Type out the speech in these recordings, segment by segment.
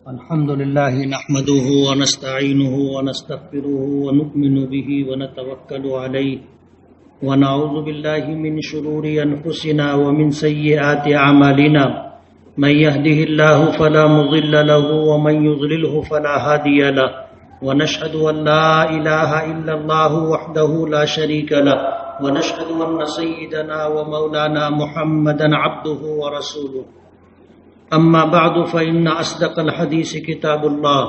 الحمد لله نحمده ونستعينه ونستغفره ونؤمن به ونتوكل عليه ونعوذ بالله من شرور أنفسنا ومن سيئات أعمالنا من يهده الله فلا مضل له ومن يضلله فلا هادي له ونشهد أن لا إله إلا الله وحده لا شريك له ونشهد أن سيدنا ومولانا محمدا عبده ورسوله أما بعد فإن أصدق الحديث كتاب الله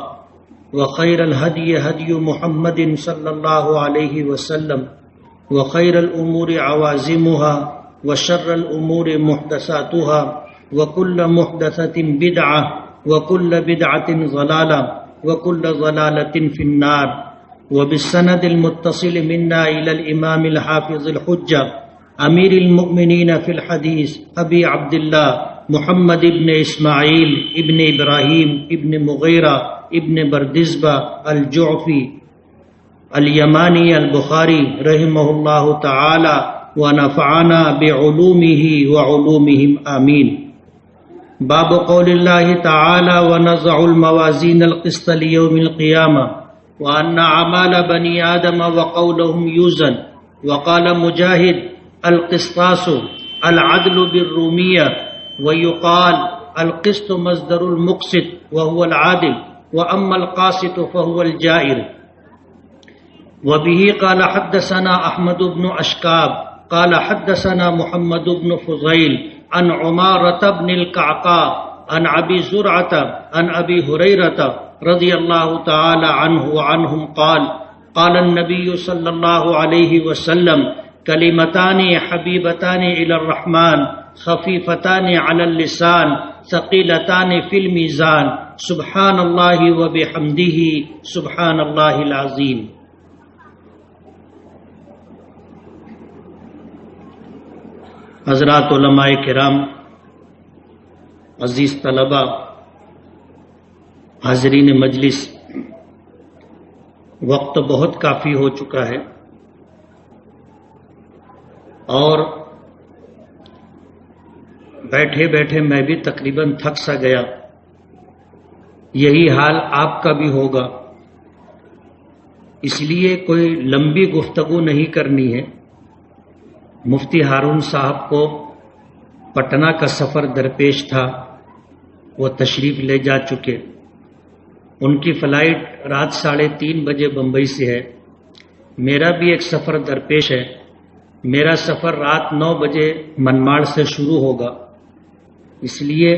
وخير الهدي هدي محمد صلى الله عليه وسلم وخير الأمور عوازمها وشر الأمور محدثاتها وكل محدثة بدعة وكل بدعة ضلالة وكل ضلالة في النار. وبالسند المتصل منا إلى الإمام الحافظ الحجة أمير المؤمنين في الحديث أبي عبد الله محمد ابن اسماعیل ابن ابراہیم ابن مغیرہ ابن بردزبہ الجعفی الیمانی البخاری رحمہ اللہ تعالی ونفعنا بعلومہ وعلومہم آمین. باب قول اللہ تعالی ونضع الموازین القسط لیوم القیامہ وان اعمال بنی آدم وقولهم یوزن. وقال مجاہد القسطاس العدل بالرومیہ ويقال القسط مصدر المقسط وهو العادل وأما القاسط فهو الجائر. وبه قال حدثنا أحمد بن أشكاب قال حدثنا محمد بن فضيل عن عمارة بن القعقاع عن أبي زرعة عن أبي هريرة رضي الله تعالى عنه وعنهم قال قال النبي صلى الله عليه وسلم كلمتان حبيبتان إلى الرحمن خفیفتان علی اللسان ثقیلتان فی المیزان سبحان اللہ وبحمدہ سبحان اللہ العظیم. حضرات علماء کرام، عزیز طلباء، حاضرین مجلس، وقت بہت کافی ہو چکا ہے اور بیٹھے بیٹھے میں بھی تقریباً تھک سا گیا. یہی حال آپ کا بھی ہوگا، اس لیے کوئی لمبی گفتگو نہیں کرنی ہے. مفتی ہارون صاحب کو پٹنہ کا سفر درپیش تھا، وہ تشریف لے جا چکے. ان کی فلائٹ رات 3:30 بجے بمبئی سے ہے. میرا بھی ایک سفر درپیش ہے. میرا سفر رات 9 بجے منماڑ سے شروع ہوگا، اس لیے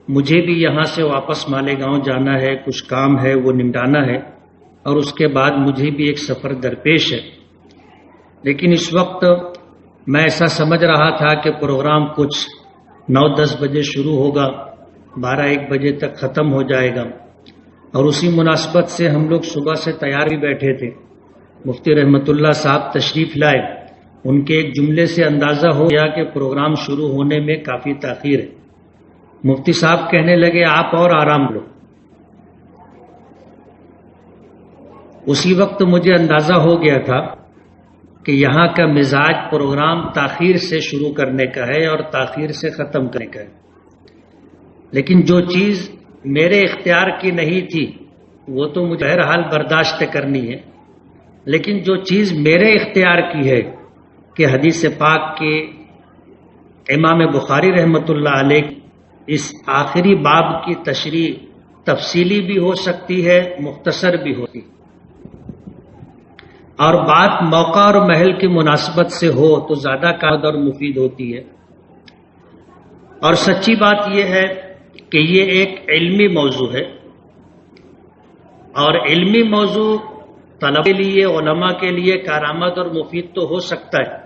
مجھے بھی یہاں سے واپس مالیگاؤں جانا ہے، کچھ کام ہے وہ نمٹانا ہے، اور اس کے بعد مجھے بھی ایک سفر درپیش ہے. لیکن اس وقت میں ایسا سمجھ رہا تھا کہ پروگرام کچھ 9-10 بجے شروع ہوگا، 12-1 بجے تک ختم ہو جائے گا، اور اسی مناسبت سے ہم لوگ صبح سے تیار بھی بیٹھے تھے. مفتی رحمت اللہ صاحب تشریف لائے. ان کے ایک جملے سے اندازہ ہو گیا کہ پروگرام شروع ہونے میں کافی تاخیر ہے. مفتی صاحب کہنے لگے آپ اور آرام لو. اسی وقت مجھے اندازہ ہو گیا تھا کہ یہاں کا مزاج پروگرام تاخیر سے شروع کرنے کا ہے اور تاخیر سے ختم کرنے کا ہے. لیکن جو چیز میرے اختیار کی نہیں تھی وہ تو مجھے بہرحال برداشت کرنی ہے. لیکن جو چیز میرے اختیار کی ہے کہ حدیث پاک کے امام بخاری رحمۃ اللہ علیہ اس آخری باب کی تشریح تفصیلی بھی ہو سکتی ہے، مختصر بھی ہوتی، اور بات موقع اور محل کی مناسبت سے ہو تو زیادہ کارگر اور مفید ہوتی ہے. اور سچی بات یہ ہے کہ یہ ایک علمی موضوع ہے، اور علمی موضوع طلبہ کے لیے، علماء کے لیے کارآمد اور مفید تو ہو سکتا ہے،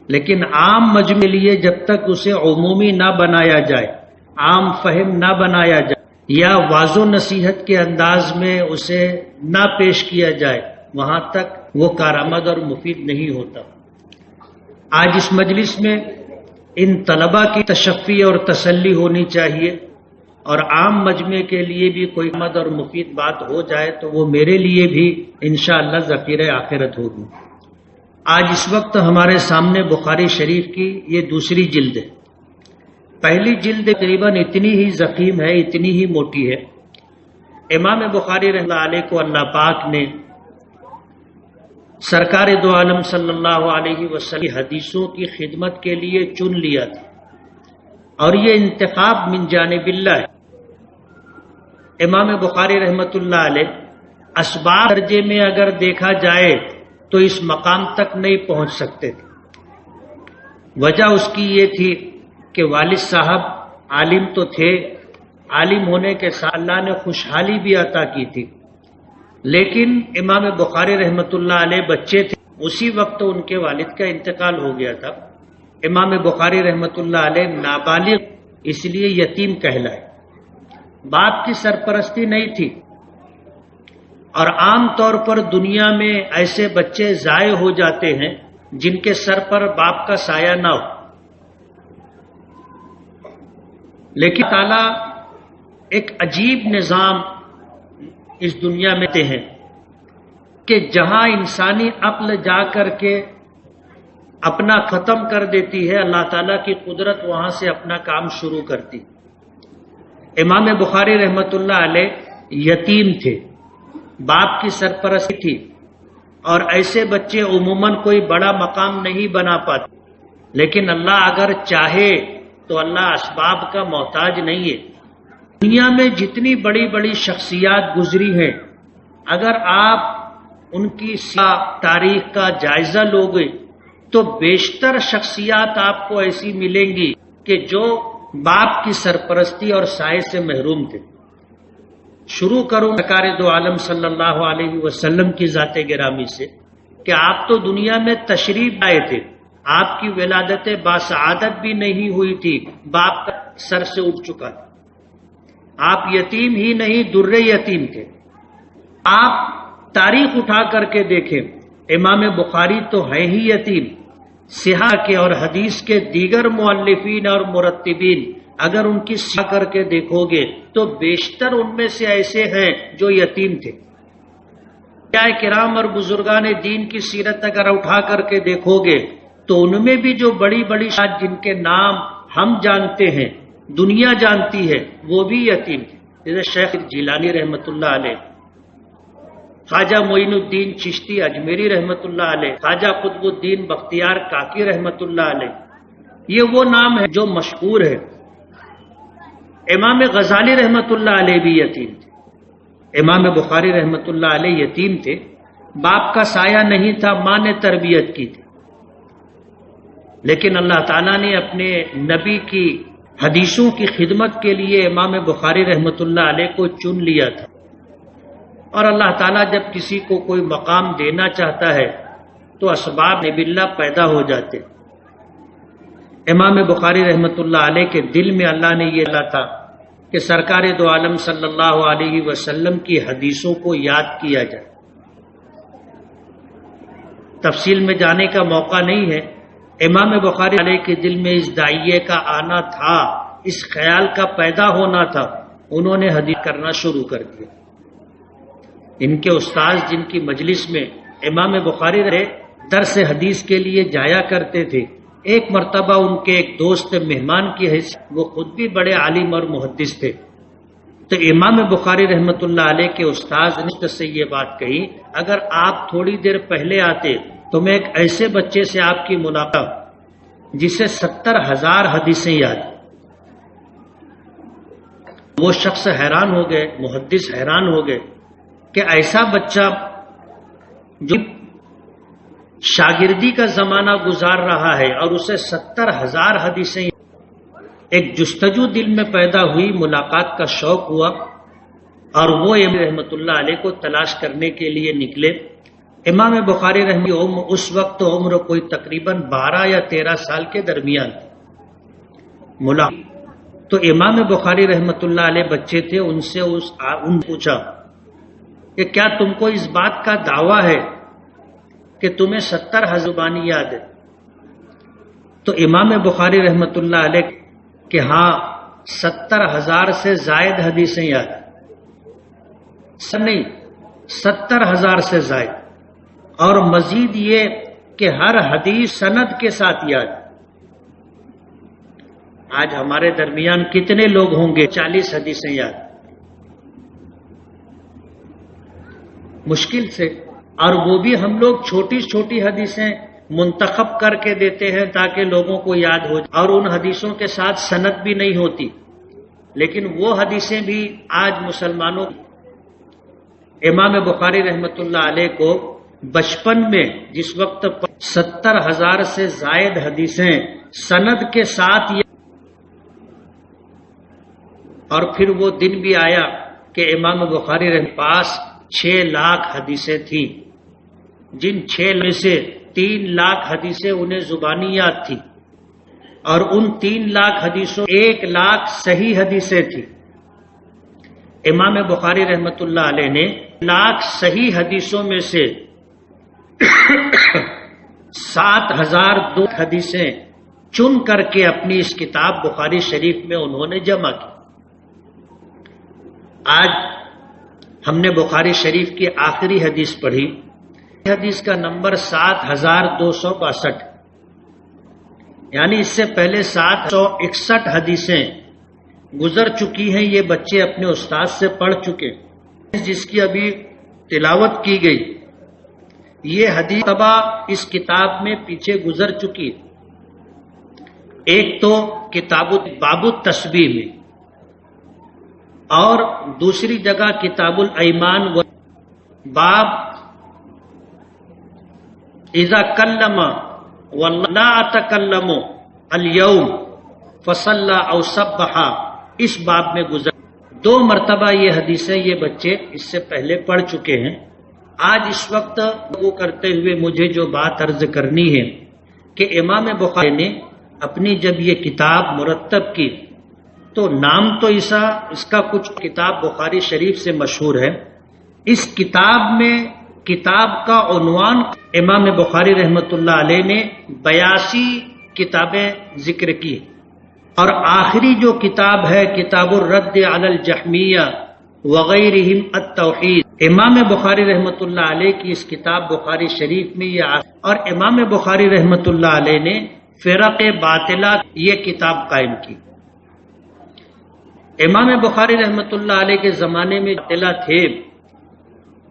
لیکن عام مجمع کے لیے جب تک اسے عمومی نہ بنایا جائے، عام فہم نہ بنایا جائے، یا واضح و نصیحت کے انداز میں اسے نہ پیش کیا جائے، وہاں تک وہ کارآمد اور مفید نہیں ہوتا. آج اس مجلس میں ان طلباء کی تشفی اور تسلی ہونی چاہیے، اور عام مجمع کے لیے بھی کوئی کارآمد اور مفید بات ہو جائے تو وہ میرے لیے بھی انشاءاللہ ذخیرہ آخرت ہوگی. آج اس وقت ہمارے سامنے بخاری شریف کی یہ دوسری جلد ہے. پہلی جلد تقریباً اتنی ہی ضخیم ہے، اتنی ہی موٹی ہے۔ امام بخاری رحمۃ اللہ علیہ کو اللہ پاک نے سرکار دو عالم صلی اللہ علیہ وسلم کی حدیثوں کی خدمت کے لیے چن لیا تھا، اور یہ انتخاب من جانب اللہ ہے۔ امام بخاری رحمۃ اللہ علیہ اسباب درجے میں اگر دیکھا جائے تو اس مقام تک نہیں پہنچ سکتے تھے۔ وجہ اس کی یہ تھی کہ والد صاحب عالم تو تھے، عالم ہونے کے ساتھ اللہ نے خوشحالی بھی عطا کی تھی، لیکن امام بخاری رحمۃ اللہ علیہ بچے تھے، اسی وقت ان کے والد کا انتقال ہو گیا تھا۔ امام بخاری رحمۃ اللہ علیہ نابالغ اس لیے یتیم کہلائے، باپ کی سرپرستی نہیں تھی، اور عام طور پر دنیا میں ایسے بچے ضائع ہو جاتے ہیں جن کے سر پر باپ کا سایہ نہ ہو، لیکن تعالیٰ ایک عجیب نظام اس دنیا میں تے ہیں کہ جہاں انسانی عقل جا کر کے اپنا ختم کر دیتی ہے، اللہ تعالیٰ کی قدرت وہاں سے اپنا کام شروع کرتی۔ امام بخاری رحمۃ اللہ علیہ یتیم تھے، باپ کی سرپرستی تھی، اور ایسے بچے عموماً کوئی بڑا مقام نہیں بنا پاتے، لیکن اللہ اگر چاہے تو اللہ اسباب کا محتاج نہیں ہے۔ دنیا میں جتنی بڑی بڑی شخصیات گزری ہیں، اگر آپ ان کی تاریخ کا جائزہ لوگے تو بیشتر شخصیات آپ کو ایسی ملیں گی کہ جو باپ کی سرپرستی اور سائے سے محروم تھے۔ شروع کروں سرکار دو عالم صلی اللہ علیہ وسلم کی ذات گرامی سے کہ آپ تو دنیا میں تشریف آئے تھے، آپ کی ولادت باسعادت بھی نہیں ہوئی تھی، باپ کا سر سے اٹھ چکا تھا، آپ یتیم ہی نہیں در یتیم تھے۔ آپ تاریخ اٹھا کر کے دیکھیں، امام بخاری تو ہے ہی یتیم، صحاح کے اور حدیث کے دیگر مؤلفین اور مرتبین اگر ان کی صحاح کر کے دیکھو گے تو بیشتر ان میں سے ایسے ہیں جو یتیم تھے۔ اولیاء کرام اور بزرگان دین کی سیرت اگر اٹھا کر کے دیکھو گے تو ان میں بھی جو بڑی بڑی شخصیات جن کے نام ہم جانتے ہیں، دنیا جانتی ہے، وہ بھی یتیم تھے، جیسے شیخ جیلانی رحمۃ اللہ علیہ، خواجہ معین الدین چشتی اجمیری رحمۃ اللہ علیہ، خواجہ قطب الدین بختیار کاکی رحمۃ اللہ علیہ، یہ وہ نام ہے جو مشہور ہے۔ امام غزالی رحمۃ اللہ علیہ بھی یتیم تھے، امام بخاری رحمۃ اللہ علیہ یتیم تھے، باپ کا سایہ نہیں تھا، ماں نے تربیت کی تھی، لیکن اللہ تعالیٰ نے اپنے نبی کی حدیثوں کی خدمت کے لیے امام بخاری رحمۃ اللہ علیہ کو چن لیا تھا، اور اللہ تعالیٰ جب کسی کو کوئی مقام دینا چاہتا ہے تو اسباب باللہ پیدا ہو جاتے۔ امام بخاری رحمۃ اللہ علیہ کے دل میں اللہ نے یہ ڈالا تھا کہ سرکار دو عالم صلی اللہ علیہ وسلم کی حدیثوں کو یاد کیا جائے۔ تفصیل میں جانے کا موقع نہیں ہے، امام بخاری علیہ کے دل میں اس داعیے کا آنا تھا، اس خیال کا پیدا ہونا تھا، انہوں نے حدیث کرنا شروع کر دیا۔ ان کے استاذ جن کی مجلس میں امام بخاری رہے درس حدیث کے لیے جایا کرتے تھے، ایک مرتبہ ان کے ایک دوست مہمان کی حیثیت، وہ خود بھی بڑے عالم اور محدث تھے، تو امام بخاری رحمۃ اللہ علیہ کے استاذ نے سے یہ بات کہی، اگر آپ تھوڑی دیر پہلے آتے تو میں ایک ایسے بچے سے آپ کی ملاقات جسے 70,000 حدیثیں یاد۔ وہ شخص حیران ہو گئے، محدث حیران ہو گئے کہ ایسا بچہ جو شاگردی کا زمانہ گزار رہا ہے اور اسے 70,000 حدیثیں، ایک جستجو دل میں پیدا ہوئی، ملاقات کا شوق ہوا، اور وہ امام رحمۃ اللہ علیہ کو تلاش کرنے کے لیے نکلے۔ امام بخاری رحمۃ اللہ علیہ اس وقت عمر کوئی تقریباً 12 یا 13 سال کے درمیان تو امام بخاری رحمۃ اللہ علیہ بچے تھے، ان سے پوچھا کہ کیا تم کو اس بات کا دعویٰ ہے کہ تمہیں 70,000 زبانی یاد ہے؟ تو امام بخاری رحمۃ اللہ علیہ کہ ہاں 70,000 سے زائد حدیثیں یاد، نہیں 70,000 سے زائد، اور مزید یہ کہ ہر حدیث سند کے ساتھ یاد۔ آج ہمارے درمیان کتنے لوگ ہوں گے 40 حدیثیں یاد؟ مشکل سے، اور وہ بھی ہم لوگ چھوٹی چھوٹی حدیثیں منتخب کر کے دیتے ہیں تاکہ لوگوں کو یاد ہو جائے، اور ان حدیثوں کے ساتھ سند بھی نہیں ہوتی، لیکن وہ حدیثیں بھی آج مسلمانوں، امام بخاری رحمۃ اللہ علیہ کو بچپن میں جس وقت 70,000 سے زائد حدیثیں سند کے ساتھ، اور پھر وہ دن بھی آیا کہ امام بخاری کے پاس 6 لاکھ حدیثیں تھیں، جن 6 میں سے 3 لاکھ حدیثیں انہیں زبانی یاد تھی، اور ان 3 لاکھ حدیثوں 1 لاکھ صحیح حدیثیں تھیں۔ امام بخاری رحمۃ اللہ علیہ نے 1 لاکھ صحیح حدیثوں میں سے 7,002 حدیثیں چن کر کے اپنی اس کتاب بخاری شریف میں انہوں نے جمع کی۔ آج ہم نے بخاری شریف کی آخری حدیث پڑھی، حدیث کا نمبر 7,262، یعنی اس سے پہلے 761 حدیثیں گزر چکی ہیں، یہ بچے اپنے استاد سے پڑھ چکے، جس کی ابھی تلاوت کی گئی یہ حدیث تبا اس کتاب میں پیچھے گزر چکی، ایک تو کتاب باب التسبیح میں، اور دوسری جگہ کتاب الایمان و باب اذا کلم ولا اتکلم اليوم فصلى او سبح، اس باب میں گزر 2 مرتبہ یہ حدیثیں یہ بچے اس سے پہلے پڑھ چکے ہیں۔ آج اس وقت وہ کرتے ہوئے مجھے جو بات عرض کرنی ہے کہ امام بخاری نے اپنی جب یہ کتاب مرتب کی تو نام تو اس کا کچھ کتاب بخاری شریف سے مشہور ہے، اس کتاب میں کتاب کا عنوان امام بخاری رحمۃ اللہ علیہ نے 82 کتابیں ذکر کی، اور آخری جو کتاب ہے کتاب الرد علی الجہمیہ وغیرہم التوحید، امام بخاری رحمۃ اللہ علیہ کی اس کتاب بخاری شریف میں یہ، اور امام بخاری رحمۃ اللہ علیہ نے فرق باطلہ یہ کتاب قائم کی۔ امام بخاری رحمۃ اللہ علیہ کے زمانے میں باطلہ تھے،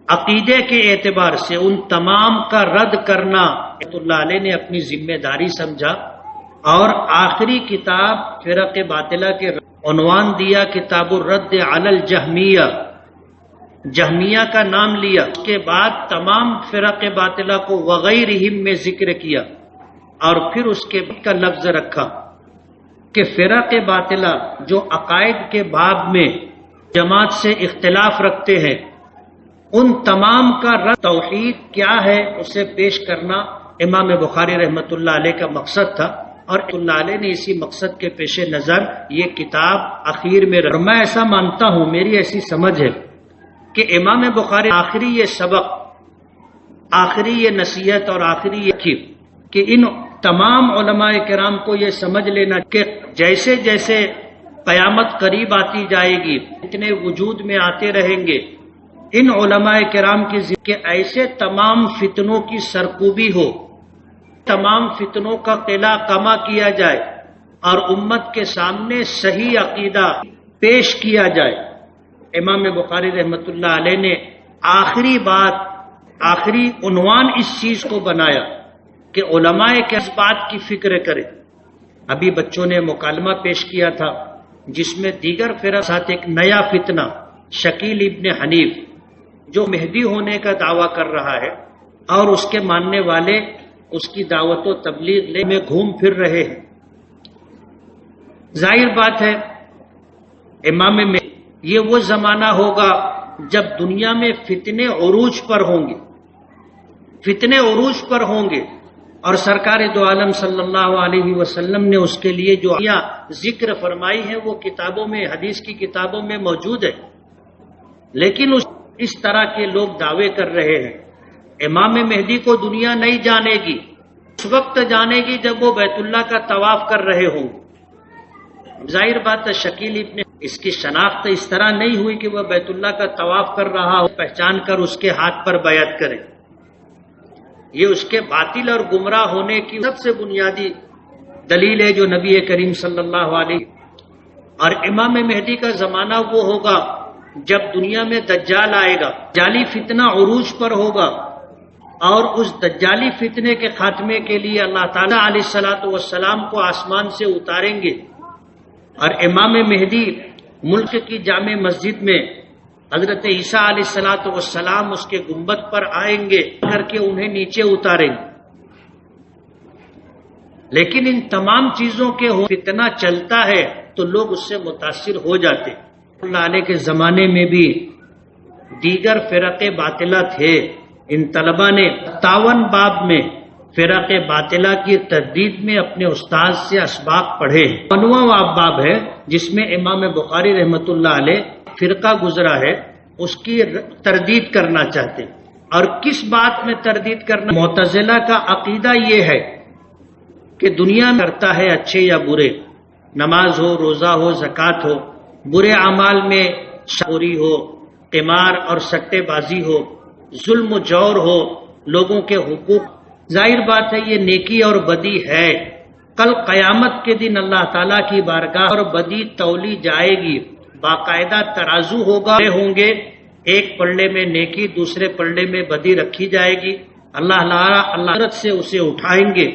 عقیدے کے اعتبار سے ان تمام کا رد کرنا رحمۃ اللہ علیہ نے اپنی ذمہ داری سمجھا، اور آخری کتاب فرق باطلہ کے عنوان دیا کتاب الرد علی الجہمیہ، جہمیہ کا نام لیا، اس کے بعد تمام فرق باطلہ کو وغیرہم میں ذکر کیا، اور پھر اس کے بعد کا لفظ رکھا کہ فرق باطلہ جو عقائد کے باب میں جماعت سے اختلاف رکھتے ہیں، ان تمام کا رد توحید کیا ہے اسے پیش کرنا امام بخاری رحمۃ اللہ علیہ کا مقصد تھا، اور اللہ علیہ نے اسی مقصد کے پیش نظر یہ کتاب اخیر میں رکھی۔ میں ایسا مانتا ہوں، میری ایسی سمجھ ہے کہ امام بخاری آخری یہ سبق، آخری یہ نصیحت اور آخری یہ کہ ان تمام علماء کرام کو یہ سمجھ لینا کہ جیسے جیسے قیامت قریب آتی جائے گی، اتنے وجود میں آتے رہیں گے، ان علماء کرام کی کہ ایسے تمام فتنوں کی سرکوبی ہو، تمام فتنوں کا قلع کما کیا جائے، اور امت کے سامنے صحیح عقیدہ پیش کیا جائے۔ امام بخاری رحمۃ اللہ علیہ نے آخری بات، آخری عنوان اس چیز کو بنایا کہ علماء کے اس بات کی فکر کریں۔ ابھی بچوں نے مکالمہ پیش کیا تھا جس میں دیگر فرقہ ساتھ ایک نیا فتنہ شکیل ابن حنیف جو مہدی ہونے کا دعویٰ کر رہا ہے، اور اس کے ماننے والے اس کی دعوت و تبلیغ میں گھوم پھر رہے ہیں۔ ظاہر بات ہے امام میں یہ وہ زمانہ ہوگا جب دنیا میں فتنے عروج پر ہوں گے، فتنے عروج پر ہوں گے، اور سرکار دو عالم صلی اللہ علیہ وسلم نے اس کے لیے جو ذکر فرمائی ہے وہ کتابوں میں، حدیث کی کتابوں میں موجود ہے، لیکن اس طرح کے لوگ دعوے کر رہے ہیں۔ امام مہدی کو دنیا نہیں جانے گی، اس وقت جانے گی جب وہ بیت اللہ کا طواف کر رہے ہوں۔ ظاہر بات ہے شکیل ابن اس کی شناخت اس طرح نہیں ہوئی کہ وہ بیت اللہ کا طواف کر رہا ہو، پہچان کر اس کے ہاتھ پر بیعت کرے۔ یہ اس کے باطل اور گمراہ ہونے کی سب سے بنیادی دلیل ہے جو نبی کریم صلی اللہ علیہ اور امام مہدی کا زمانہ وہ ہوگا جب دنیا میں دجال آئے گا، دجالی فتنہ عروج پر ہوگا، اور اس دجالی فتنے کے خاتمے کے لیے اللہ تعالیٰ علیہ الصلوۃ والسلام کو آسمان سے اتاریں گے، اور امام مہدی ملک کی جامع مسجد میں حضرت عیسیٰ علیہ الصلوۃ والسلام اس کے گنبد پر آئیں گے کر کے انہیں نیچے اتاریں گے۔ لیکن ان تمام چیزوں کے فتنہ چلتا ہے تو لوگ اس سے متاثر ہو جاتے۔ اللہ علیہ کے زمانے میں بھی دیگر فرق باطلہ تھے، ان طلبہ نے 57 باب میں فرق باطلہ کی تردید میں اپنے استاد سے اسباق پڑھے۔ 59واں باب ہے جس میں امام بخاری رحمۃ اللہ علیہ فرقہ گزرا ہے، اس کی تردید کرنا چاہتے ہیں۔ اور کس بات میں تردید کرنا؟ معتزلہ کا عقیدہ یہ ہے کہ دنیا میں کرتا ہے اچھے یا برے، نماز ہو، روزہ ہو، زکوٰۃ ہو، برے اعمال میں شوری ہو، قمار اور سٹے بازی ہو، ظلم و جور ہو، لوگوں کے حقوق، ظاہر بات ہے یہ نیکی اور بدی ہے۔ کل قیامت کے دن اللہ تعالیٰ کی بارگاہ اور بدی تولی جائے گی، باقاعدہ ترازو ہوگا، ہوں گے، ایک پلڑے میں نیکی دوسرے پلڑے میں بدی رکھی جائے گی، اللہ حضرت سے اسے اٹھائیں گے،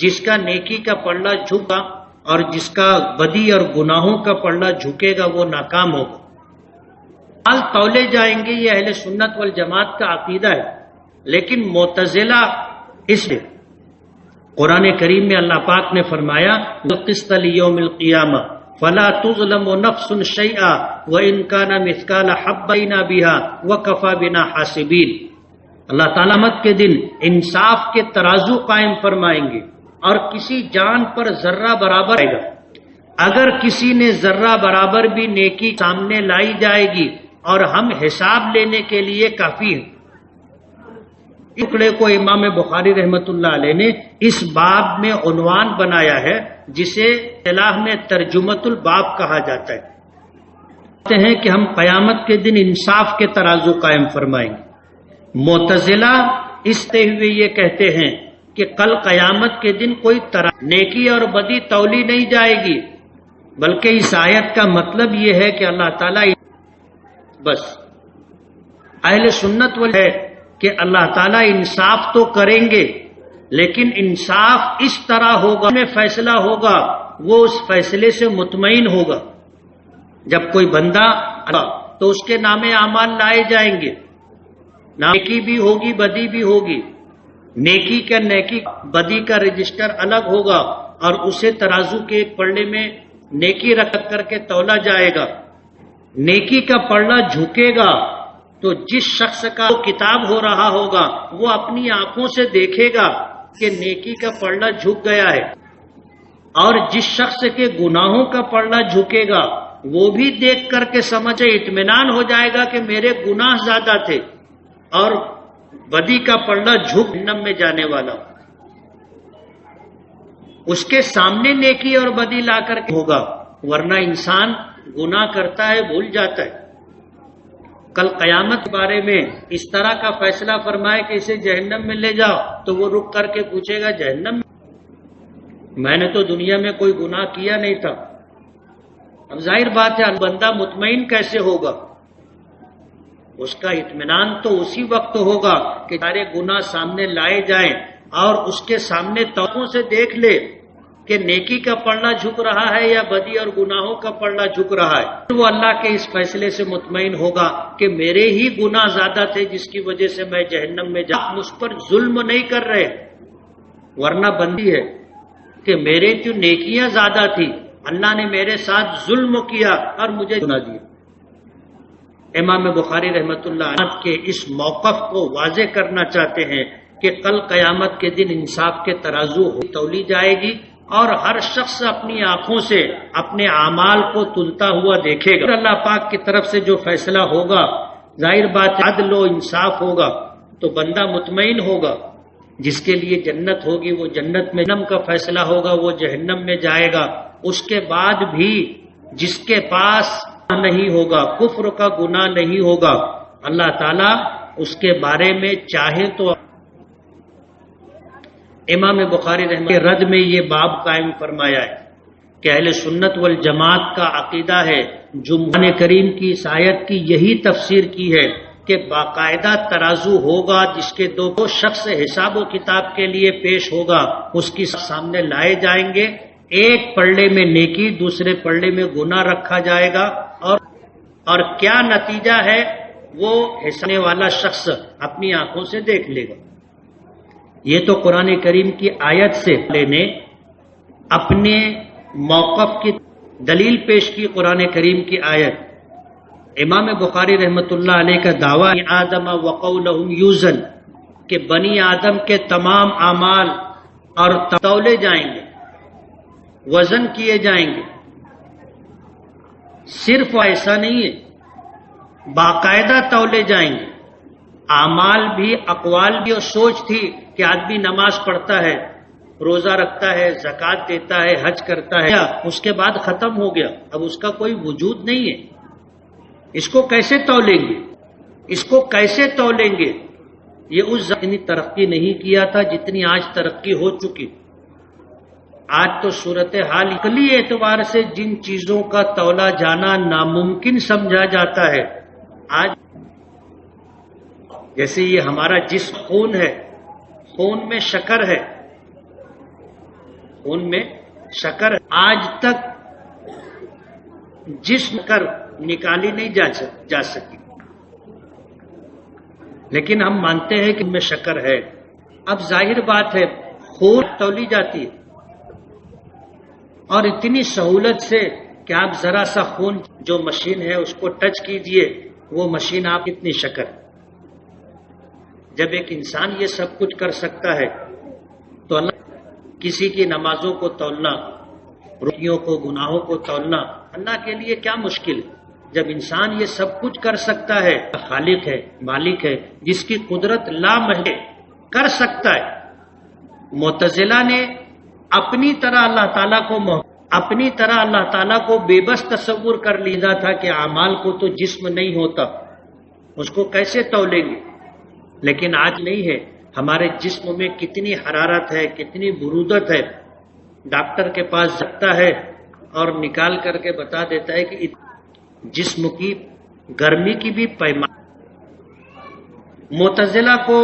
جس کا نیکی کا پلڑا جھکا اور جس کا بدی اور گناہوں کا پلڑا جھکے گا وہ ناکام ہوگا۔ مال تولے جائیں گے، یہ اہل سنت والجماعت کا عقیدہ ہے۔ لیکن معتزلہ اس لیے قرآن کریم میں اللہ پاک نے فرمایا القسط لیوم القیامہ فلا تظلم نفس شیئا وان کان مثقال حبۃ بها وکفى بنا حاسبین۔ اللہ تعالیٰ قیامت کے دن انصاف کے ترازو قائم فرمائیں گے اور کسی جان پر ذرہ برابر آئے گا، اگر کسی نے ذرہ برابر بھی نیکی سامنے لائی جائے گی اور ہم حساب لینے کے لیے کافی ہیں۔ اس ٹکڑے کو امام بخاری رحمۃ اللہ علیہ نے اس باب میں عنوان بنایا ہے جسے اصطلاح میں ترجمۃ الباب کہا جاتا ہے۔ کہتے ہیں کہ ہم قیامت کے دن انصاف کے ترازو قائم فرمائیں گے۔ معتزلہ اس تے ہوئے یہ کہتے ہیں کہ کل قیامت کے دن کوئی نیکی اور بدی تولی نہیں جائے گی، بلکہ اس آیت کا مطلب یہ ہے کہ اللہ تعالیٰ بس اہل سنت ہے کہ اللہ تعالیٰ انصاف تو کریں گے، لیکن انصاف اس طرح ہوگا میں فیصلہ ہوگا وہ اس فیصلے سے مطمئن ہوگا۔ جب کوئی بندہ تو اس کے نام اعمال لائے جائیں گے، نیکی بھی ہوگی بدی بھی ہوگی، نیکی بدی کا رجسٹر الگ ہوگا اور اسے ترازو کے ایک پلڑے میں نیکی رکھ کر کے تولا جائے گا۔ نیکی کا پلڑا جھکے گا تو جس شخص کا کتاب ہو رہا ہوگا وہ اپنی آنکھوں سے دیکھے گا کہ نیکی کا پلڑا جھک گیا ہے، اور جس شخص کے گناہوں کا پلڑا جھکے گا وہ بھی دیکھ کر کے سمجھے اطمینان ہو جائے گا کہ میرے گناہ زیادہ تھے، اور بدی کا پلڑا جھک جہنم میں جانے والا، اس کے سامنے نیکی اور بدی لا کر کے ہوگا، ورنہ انسان گناہ کرتا ہے بھول جاتا ہے۔ کل قیامت کے بارے میں اس طرح کا فیصلہ فرمائے کہ اسے جہنم میں لے جاؤ تو وہ رک کر کے پوچھے گا جہنم میں نے تو دنیا میں کوئی گناہ کیا نہیں تھا۔ اب ظاہر بات ہے بندہ مطمئن کیسے ہوگا؟ اس کا اطمینان تو اسی وقت ہوگا کہ سارے گناہ سامنے لائے جائیں اور اس کے سامنے توقعوں سے دیکھ لے کہ نیکی کا پلڑا جھک رہا ہے یا بدی اور گناہوں کا پلڑا جھک رہا ہے۔ وہ اللہ کے اس فیصلے سے مطمئن ہوگا کہ میرے ہی گناہ زیادہ تھے جس کی وجہ سے میں جہنم میں آپ مجھ پر ظلم نہیں کر رہے، ورنہ بندی ہے کہ میرے جو نیکیاں زیادہ تھی اللہ نے میرے ساتھ ظلم کیا اور مجھے گناہ دیا۔ امام بخاری رحمۃ اللہ علیہ کے اس موقف کو واضح کرنا چاہتے ہیں کہ کل قیامت کے دن انصاف کے ترازو تولی جائے گی اور ہر شخص اپنی آنکھوں سے اپنے اعمال کو تلتا ہوا دیکھے گا۔ اللہ پاک کی طرف سے جو فیصلہ ہوگا ظاہر بات عدل و انصاف ہوگا تو بندہ مطمئن ہوگا، جس کے لیے جنت ہوگی وہ جنت میں، جہنم کا فیصلہ ہوگا وہ جہنم میں جائے گا۔ اس کے بعد بھی جس کے پاس نہیں ہوگا، کفر کا گناہ نہیں ہوگا، اللہ تعالیٰ اس کے بارے میں چاہے تو امام بخاری رحمہ اللہ کے رد میں یہ باب قائم فرمایا ہے کہ اہل سنت والجماعت کا عقیدہ ہے، جو قرآن کریم کی اس آیت کی یہی تفسیر کی ہے کہ باقاعدہ ترازو ہوگا جس کے دو شخص حساب و کتاب کے لیے پیش ہوگا، اس کی سامنے لائے جائیں گے، ایک پلڑے میں نیکی دوسرے پلڑے میں گناہ رکھا جائے گا، اور کیا نتیجہ ہے وہ حساب والا شخص اپنی آنکھوں سے دیکھ لے گا۔ یہ تو قرآن کریم کی آیت سے نے اپنے موقف کی دلیل پیش کی قرآن کریم کی آیت۔ امام بخاری رحمۃ اللہ علیہ کا دعویٰ آدم وقولہم یوزن کہ بنی آدم کے تمام اعمال اور تولے جائیں گے، وزن کیے جائیں گے۔ صرف ایسا نہیں ہے، باقاعدہ تولے جائیں گے، اعمال بھی، اقوال بھی، اور سوچ تھی کہ آدمی نماز پڑھتا ہے، روزہ رکھتا ہے، زکوٰۃ دیتا ہے، حج کرتا ہے، اس کے بعد ختم ہو گیا، اب اس کا کوئی وجود نہیں ہے۔ اس کو کیسے تولیں گے؟ اس کو کیسے تولیں گے؟ یہ اس اتنی ترقی نہیں کیا تھا جتنی آج ترقی ہو چکی۔ آج تو صورتحال عقلی اعتبار سے جن چیزوں کا تولا جانا ناممکن سمجھا جاتا ہے، آج جیسے یہ ہمارا جسم خون ہے، خون میں شکر ہے، خون میں شکر، آج تک جسم کر نکالی نہیں جا سکی، لیکن ہم مانتے ہیں کہ ان میں شکر ہے۔ اب ظاہر بات ہے خون تولی جاتی ہے، اور اتنی سہولت سے کہ آپ ذرا سا خون جو مشین ہے اس کو ٹچ کیجئے، وہ مشین آپ کتنی شکر ہے۔ جب ایک انسان یہ سب کچھ کر سکتا ہے تو اللہ کسی کی نمازوں کو تولنا، روٹیوں کو، گناہوں کو تولنا اللہ کے لیے کیا مشکل ہے؟ جب انسان یہ سب کچھ کر سکتا ہے، خالق ہے، مالک ہے، جس کی قدرت لامحدود کر سکتا ہے۔ معتزلہ نے اپنی طرح اللہ تعالیٰ کو بے بس تصور کر لیتا تھا کہ اعمال کو تو جسم نہیں ہوتا، اس کو کیسے تولیں گے؟ لیکن آج نہیں ہے، ہمارے جسم میں کتنی حرارت ہے، کتنی برودت ہے، ڈاکٹر کے پاس جاتا ہے اور نکال کر کے بتا دیتا ہے کہ جسم کی گرمی کی بھی پیمانہ۔ معتزلہ کو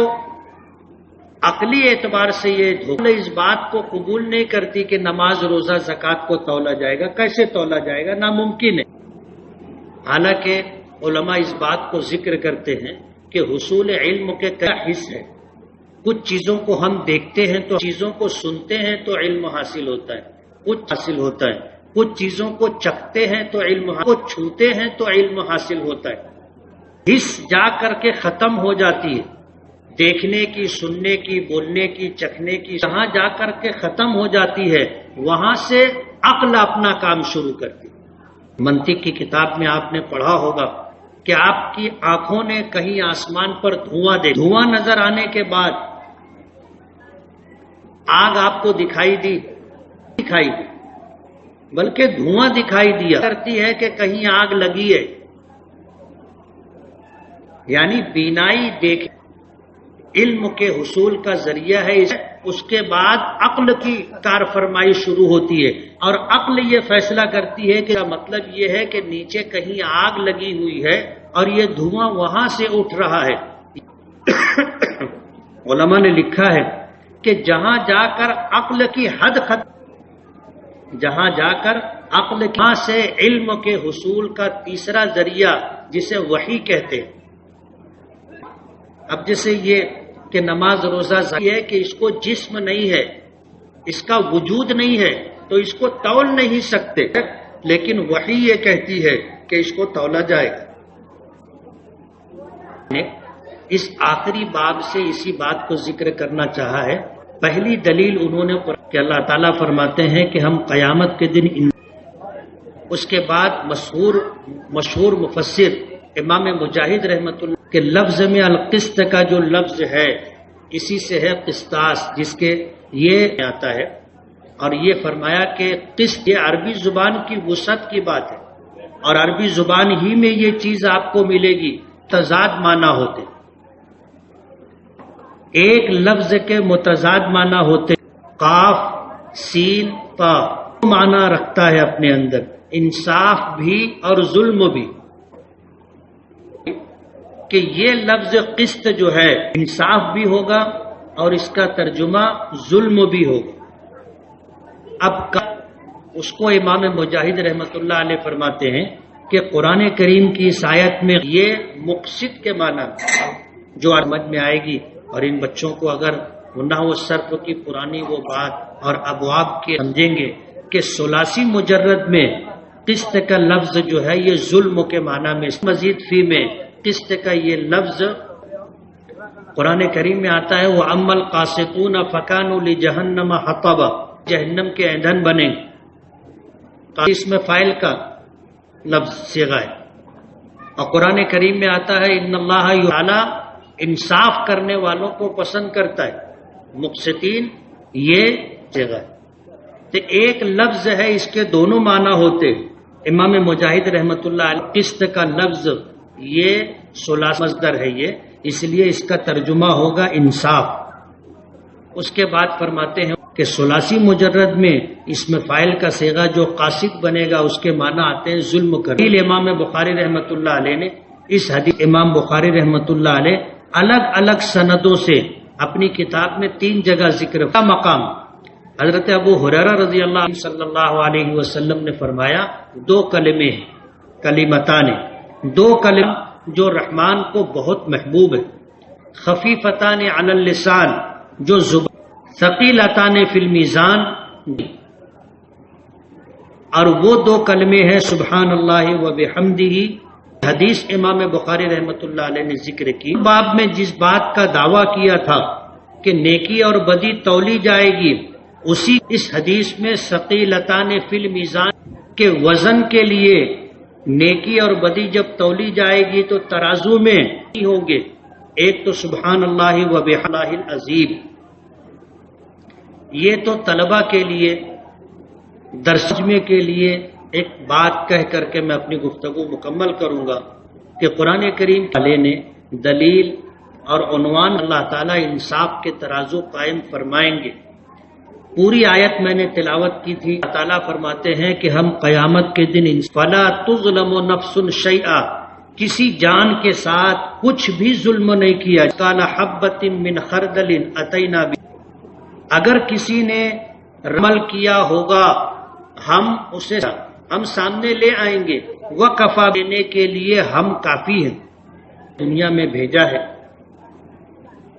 عقلی اعتبار سے یہ دھوکہ اس بات کو قبول نہیں کرتی کہ نماز، روزہ، زکوٰۃ کو تولا جائے گا۔ کیسے تولا جائے گا؟ ناممکن ہے۔ حالانکہ علماء اس بات کو ذکر کرتے ہیں کہ حصول علم کے کیا حص ہے۔ کچھ چیزوں کو ہم دیکھتے ہیں تو چیزوں کو سنتے ہیں تو علم حاصل ہوتا ہے، کچھ حاصل ہوتا ہے، کچھ چیزوں کو چکھتے ہیں تو علم، کو چھوتے ہیں تو علم حاصل ہوتا ہے۔ حص جا کر کے ختم ہو جاتی ہے، دیکھنے کی، سننے کی، بولنے کی، چکھنے کی، جہاں جا کر کے ختم ہو جاتی ہے وہاں سے عقل اپنا کام شروع کرتی ہے۔ منطق کی کتاب میں آپ نے پڑھا ہوگا کہ آپ کی آنکھوں نے کہیں آسمان پر دھواں نظر آنے کے بعد آگ آپ کو دکھائی دی، بلکہ دھواں دکھائی دیا، کرتی ہے کہ کہیں آگ لگی ہے۔ یعنی بینائی دیکھ علم کے حصول کا ذریعہ ہے، اس کے بعد عقل کی کار فرمائی شروع ہوتی ہے، اور عقل یہ فیصلہ کرتی ہے کہ مطلب یہ ہے کہ نیچے کہیں آگ لگی ہوئی ہے اور یہ دھواں وہاں سے اٹھ رہا ہے۔ علماء نے لکھا ہے کہ جہاں جا کر عقل کی حد ختم، جہاں جا کر عقل وہاں سے علم کے حصول کا تیسرا ذریعہ جسے وحی کہتے ہیں۔ اب جیسے یہ کہ نماز، روزہ ہے کہ اس کو جسم نہیں ہے، اس کا وجود نہیں ہے تو اس کو تول نہیں سکتے، لیکن وحی یہ کہتی ہے کہ اس کو تولا جائے گا۔ اس آخری باب سے اسی بات کو ذکر کرنا چاہا ہے۔ پہلی دلیل انہوں نے کہ اللہ تعالیٰ فرماتے ہیں کہ ہم قیامت کے دن اس کے بعد مشہور مفسر امام مجاہد رحمۃ اللہ کے لفظ میں القسط کا جو لفظ ہے اسی سے ہے قسطاس، جس کے یہ آتا ہے، اور یہ فرمایا کہ قسط یہ عربی زبان کی وسعت کی بات ہے، اور عربی زبان ہی میں یہ چیز آپ کو ملے گی، تضاد معنی ہوتے۔ ایک لفظ کے متضاد معنی ہوتے، قاف سین تا معنی رکھتا ہے اپنے اندر، انصاف بھی اور ظلم بھی، کہ یہ لفظ قسط جو ہے انصاف بھی ہوگا اور اس کا ترجمہ ظلم بھی ہوگا۔ اب اس کو امام مجاہد رحمۃ اللہ علیہ فرماتے ہیں کہ قرآن کریم کی اس آیت میں یہ مقصد کے معنی جو سمجھ میں آئے گی، اور ان بچوں کو اگر نحو و صرف کی پرانی وہ بات اور ابواب کے سمجھیں گے کہ ثلاثی مجرد میں قسط کا لفظ جو ہے یہ ظلم کے معنی میں، مزید فی میں قسط کا یہ لفظ قرآن کریم میں آتا ہے، وہ اما القاسطون فکانوا لجہنم حطبا، جہنم کے ایندھن بنے، اس میں فاعل کا لفظ صیغہ ہے، اور قرآن کریم میں آتا ہے ان اللہ تعالی انصاف کرنے والوں کو پسند کرتا ہے، مقسطین یہ صیغہ ہے۔ تو ایک لفظ ہے، اس کے دونوں معنی ہوتے، امام مجاہد رحمۃ اللہ علیہ قسط کا لفظ یہ ثلاثی مصدر ہے، یہ اس لیے اس کا ترجمہ ہوگا انصاف۔ اس کے بعد فرماتے ہیں کہ ثلاثی مجرد میں اس میں فاعل کا صیغہ جو قاصد بنے گا اس کے معنی آتے ہیں ظلم کرنا۔ امام بخاری رحمۃ اللہ علیہ نے اس حدیث امام بخاری رحمۃ اللہ علیہ الگ الگ سندوں سے اپنی کتاب میں 3 جگہ ذکر کا مقام حضرت ابو ہریرہ رضی اللہ عنہ صلی اللہ علیہ وسلم نے فرمایا 2 کلمے ہیں، کلمتان، 2 کلمہ جو رحمان کو بہت محبوب ہے، خفیفتان علی اللسان جو زبان، ثقیلتان فی المیزان، اور وہ 2 کلمے ہیں سبحان اللہ و بحمدہ۔ حدیث امام بخاری رحمۃ اللہ علیہ نے ذکر کی، باب میں جس بات کا دعویٰ کیا تھا کہ نیکی اور بدی تولی جائے گی، اسی اس حدیث میں ثقیلتان فی المیزان کے وزن کے لیے نیکی اور بدی جب تولی جائے گی تو ترازو میں ہوں گے، ایک تو سبحان اللہ و بحمدہ العظیم، یہ تو طلبہ کے لیے درسمے کے لیے ایک بات کہہ کر کے میں اپنی گفتگو مکمل کروں گا کہ قرآن کریم والے نے دلیل اور عنوان اللہ تعالیٰ انصاف کے ترازو قائم فرمائیں گے۔ پوری آیت میں نے تلاوت کی تھی، اللہ تعالیٰ فرماتے ہیں کہ ہم قیامت کے دن فلا تظلم نفس شیئا، کسی جان کے ساتھ کچھ بھی ظلم نہیں کیا، قال حبۃ من خردل اتینا بہ، اگر کسی نے عمل کیا ہوگا ہم سامنے لے آئیں گے، وکفا دینے کے لیے ہم کافی ہیں، دنیا میں بھیجا ہے۔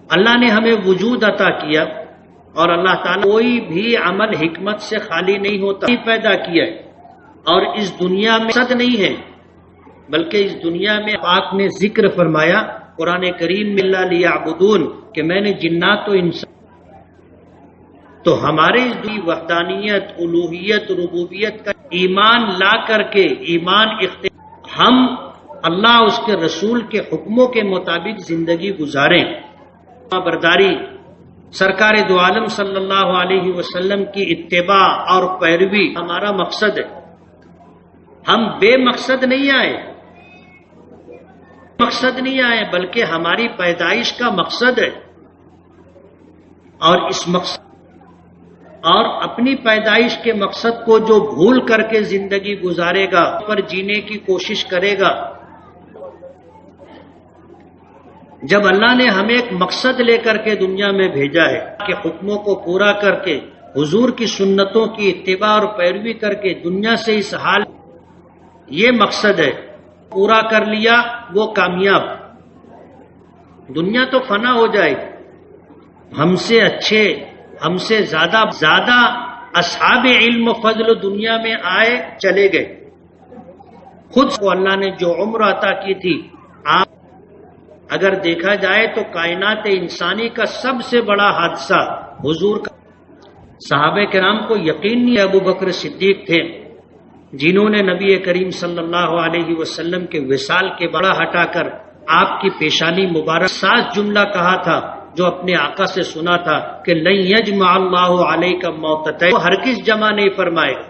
اللہ نے ہمیں وجود عطا کیا، اور اللہ تعالیٰ کوئی بھی عمل حکمت سے خالی نہیں ہوتا، پیدا کیا ہے، اور اس دنیا میں مقصد نہیں ہے، بلکہ اس دنیا میں پاک نے ذکر فرمایا قرآن کریم میں اللہ لیعبدون کہ میں نے جنات و انسان، تو ہمارے اس دی وحدانیت، الوہیت، ربوبیت کا ایمان لا کر کے ہم اللہ اس کے رسول کے حکموں کے مطابق زندگی گزاریں، برداری، سرکار دو عالم صلی اللہ علیہ وسلم کی اتباع اور پیروی ہمارا مقصد ہے۔ ہم بے مقصد نہیں آئے بلکہ ہماری پیدائش کا مقصد ہے، اور اس مقصد اور اپنی پیدائش کے مقصد کو جو بھول کر کے زندگی گزارے گا، پر جینے کی کوشش کرے گا، جب اللہ نے ہمیں ایک مقصد لے کر کے دنیا میں بھیجا ہے کہ حکموں کو پورا کر کے حضور کی سنتوں کی اتباع اور پیروی کر کے دنیا سے اس حال، یہ مقصد ہے، پورا کر لیا وہ کامیاب، دنیا تو فنا ہو جائے گی، ہم سے اچھے، ہم سے زیادہ اصحاب علم و فضل دنیا میں آئے چلے گئے، خود کو اللہ نے جو عمر عطا کی تھی، اگر دیکھا جائے تو کائنات انسانی کا سب سے بڑا حادثہ حضور کا، صحابہ کرام کو یقین نہیں، ابو بکر صدیق تھے جنہوں نے نبی کریم صلی اللہ علیہ وسلم کے وصال کے بڑا ہٹا کر آپ کی پیشانی مبارک 7 جملہ کہا تھا جو اپنے آقا سے سنا تھا کہ لن یجمع اللہ علیک موتتین، وہ ہرگز جمع نہیں فرمائے گا،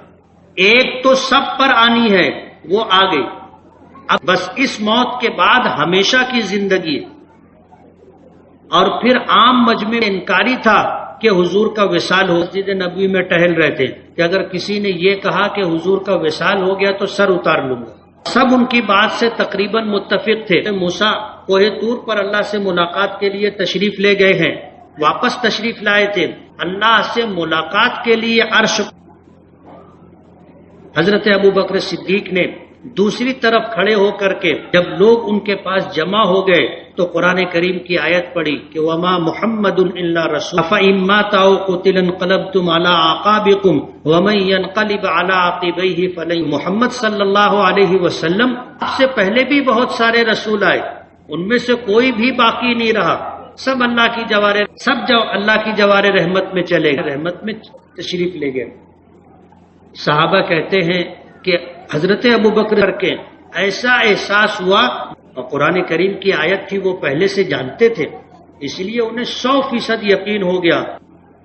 ایک تو سب پر آنی ہے، وہ آ گئی، اب بس اس موت کے بعد ہمیشہ کی زندگی ہے، اور پھر عام مجمع انکاری تھا کہ حضور کا وصال ہو. مسجد نبوی میں ٹہل رہے تھے کہ اگر کسی نے یہ کہا کہ حضور کا وصال ہو گیا تو سر اتار لوں گا. سب ان کی بات سے تقریباً متفق تھے. موسیٰ کوہ طور پر اللہ سے ملاقات کے لیے تشریف لے گئے ہیں، واپس تشریف لائے تھے. اللہ سے ملاقات کے لیے عرش. حضرت ابوبکر صدیق نے دوسری طرف کھڑے ہو کر کے جب لوگ ان کے پاس جمع ہو گئے تو قرآن کریم کی آیت پڑھی کہ وما محمد الا رسول افإن مات أو قتل انقلبتم على أعقابكم ومن ينقلب على عقبيه فلن. محمد صلی اللہ علیہ وسلم سے پہلے بھی بہت سارے رسول آئے، ان میں سے کوئی بھی باقی نہیں رہا، سب اللہ کی جوار، اللہ کی جوار رحمت میں چلے گئے، رحمت میں تشریف لے گئے. صحابہ کہتے ہیں کہ حضرت ابوبکر کر کے ایسا احساس ہوا، اور قرآن کریم کی آیت تھی وہ پہلے سے جانتے تھے، اس لیے انہیں 100% یقین ہو گیا.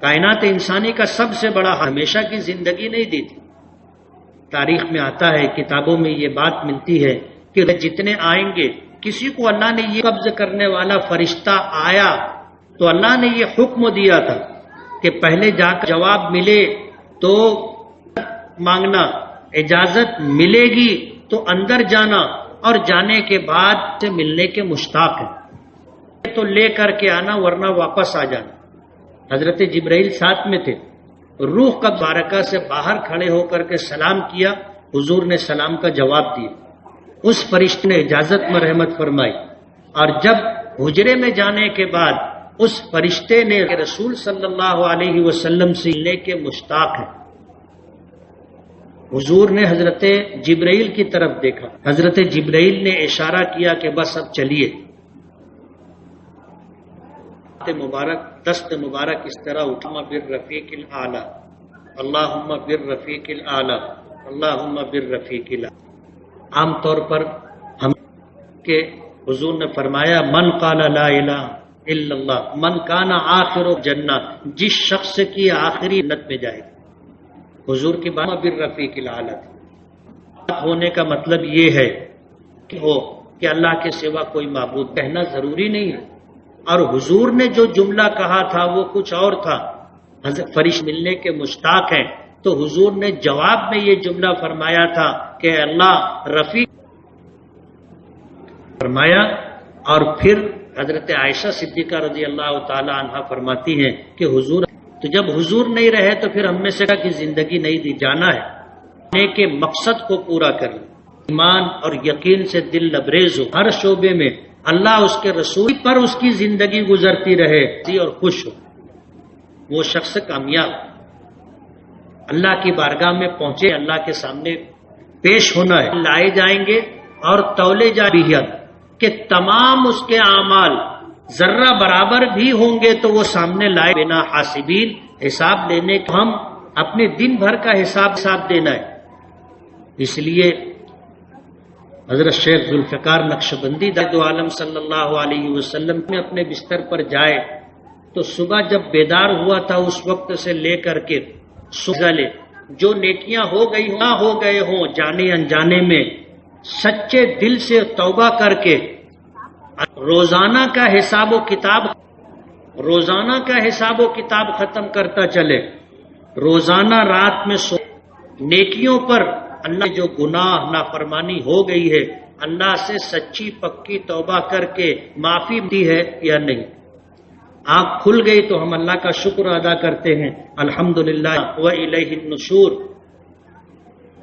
کائنات انسانی کا سب سے بڑا ہمیشہ کی زندگی نہیں دی تھی. تاریخ میں آتا ہے، کتابوں میں یہ بات ملتی ہے کہ جتنے آئیں گے، کسی کو اللہ نے یہ قبض کرنے والا فرشتہ آیا تو اللہ نے یہ حکم دیا تھا کہ پہلے جا کر جواب ملے تو مانگنا، اجازت ملے گی تو اندر جانا، اور جانے کے بعد سے ملنے کے مشتاق ہیں تو لے کر کے آنا ورنہ واپس آ جانا. حضرت جبرائیل ساتھ میں تھے. روح کا بارکہ سے باہر کھڑے ہو کر کے سلام کیا، حضور نے سلام کا جواب دیا. اس فرشتے نے اجازت میں رحمت فرمائی، اور جب حجرے میں جانے کے بعد اس فرشتے نے رسول صلی اللہ علیہ وسلم سے ملنے کے مشتاق ہیں. حضور نے حضرت جبرائیل کی طرف دیکھا، حضرت جبرائیل نے اشارہ کیا کہ بس اب چلیے. مبارک دست مبارک اس طرح اٹھا، بالرفیق الاعلی، اللہم بالرفیق الاعلی، اللہم بالرفیق الاعلی. عام طور پر ہم کے حضور نے فرمایا من قال لا الہ الا اللہ من کان آخر جنہ، جس شخص کی آخری جنت میں جائے. حضور کی بات بالرفیق الاعلی ہونے کا مطلب یہ ہے کہ اللہ کے سوا کوئی معبود کہنا ضروری نہیں ہے. اور حضور نے جو جملہ کہا تھا وہ کچھ اور تھا. حضرت فرشتے ملنے کے مشتاق ہیں تو حضور نے جواب میں یہ جملہ فرمایا تھا کہ اللہ رفیق فرمایا. اور پھر حضرت عائشہ صدیقہ رضی اللہ تعالی عنہا فرماتی ہیں کہ حضور تو جب حضور نہیں رہے تو پھر ہم میں سے کی زندگی نہیں دی، جانا ہے کہ مقصد کو پورا کر لیں، ایمان اور یقین سے دل لبریز ہو، ہر شعبے میں اللہ اس کے رسول پر اس کی زندگی گزرتی رہے اور خوش ہو. وہ شخص کامیاب اللہ کی بارگاہ میں پہنچے، اللہ کے سامنے پیش ہونا ہے. لائے جائیں گے اور تولے جائیں کہ تمام اس کے اعمال ذرہ برابر بھی ہوں گے تو وہ سامنے لائے بنا حاسبین، حساب لینے کا. ہم اپنے دن بھر کا حساب دینا ہے. اس لیے حضرت شیخ ذوالفقار نقشبندی دو عالم صلی اللہ علیہ وسلم میں اپنے بستر پر جائے تو صبح جب بیدار ہوا تھا اس وقت سے لے کر کے سوزلے جو نیکیاں ہو گئی نہ ہو گئے ہوں جانے انجانے میں، سچے دل سے توبہ کر کے روزانہ کا حساب و کتاب ختم کرتا چلے. روزانہ رات میں نیکیوں پر اللہ جو گناہ نافرمانی ہو گئی ہے اللہ سے سچی پکی توبہ کر کے معافی دی ہے یا نہیں. آنکھ کھل گئی تو ہم اللہ کا شکر ادا کرتے ہیں الحمدللہ وإلیہ النشور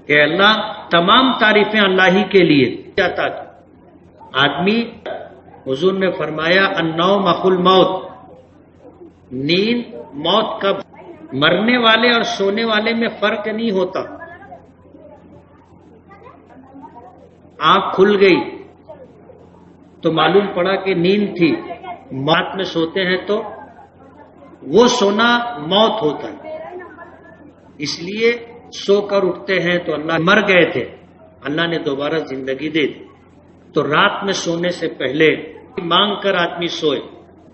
کہ اللہ تمام تعریفیں اللہ ہی کے لیے. جاتا آدمی حضور نے فرمایا النوم اخو الموت، نیند موت کا، مرنے والے اور سونے والے میں فرق نہیں ہوتا. آنکھ کھل گئی تو معلوم پڑا کہ نیند تھی، موت میں سوتے ہیں تو وہ سونا موت ہوتا ہے. اس لیے سو کر اٹھتے ہیں تو اللہ مر گئے تھے، اللہ نے دوبارہ زندگی دے دی. تو رات میں سونے سے پہلے مانگ کر آدمی سوئے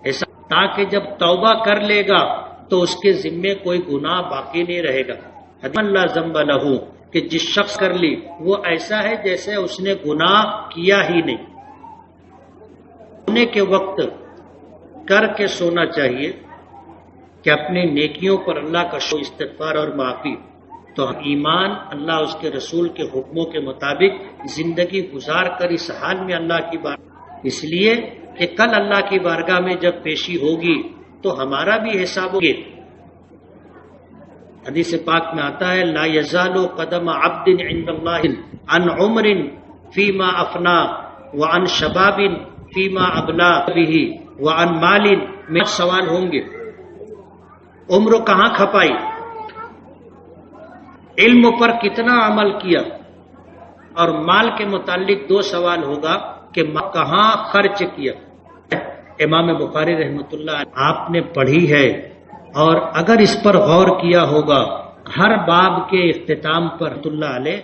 ایسا تاکہ جب توبہ کر لے گا تو اس کے ذمے کوئی گناہ باقی نہیں رہے گا. اللہ ذنب لہ کہ جس شخص کر لی وہ ایسا ہے جیسے اس نے گناہ کیا ہی نہیں. سونے کے وقت کر کے سونا چاہیے کہ اپنے نیکیوں پر اللہ کا شکر استغفار اور معافی، تو ایمان اللہ اس کے رسول کے حکموں کے مطابق زندگی گزار کر اس حال میں اللہ کی بارگاہ، اس لیے کہ کل اللہ کی بارگاہ میں جب پیشی ہوگی تو ہمارا بھی حساب ہوگا۔ حدیث پاک میں آتا ہے لا یزال قدم عبد عند اللہ عن عمر فیما افنا وعن شباب فیما ابلا به وعن مال میں سوال ہوں گے۔ عمر کہاں کھپائی، علم پر کتنا عمل کیا، اور مال کے متعلق دو سوال ہوگا کہ کہاں خرچ کیا۔ امام بخاری رحمۃ اللہ آپ نے پڑھی ہے، اور اگر اس پر غور کیا ہوگا ہر باب کے اختتام پر رحمۃ اللہ علیہ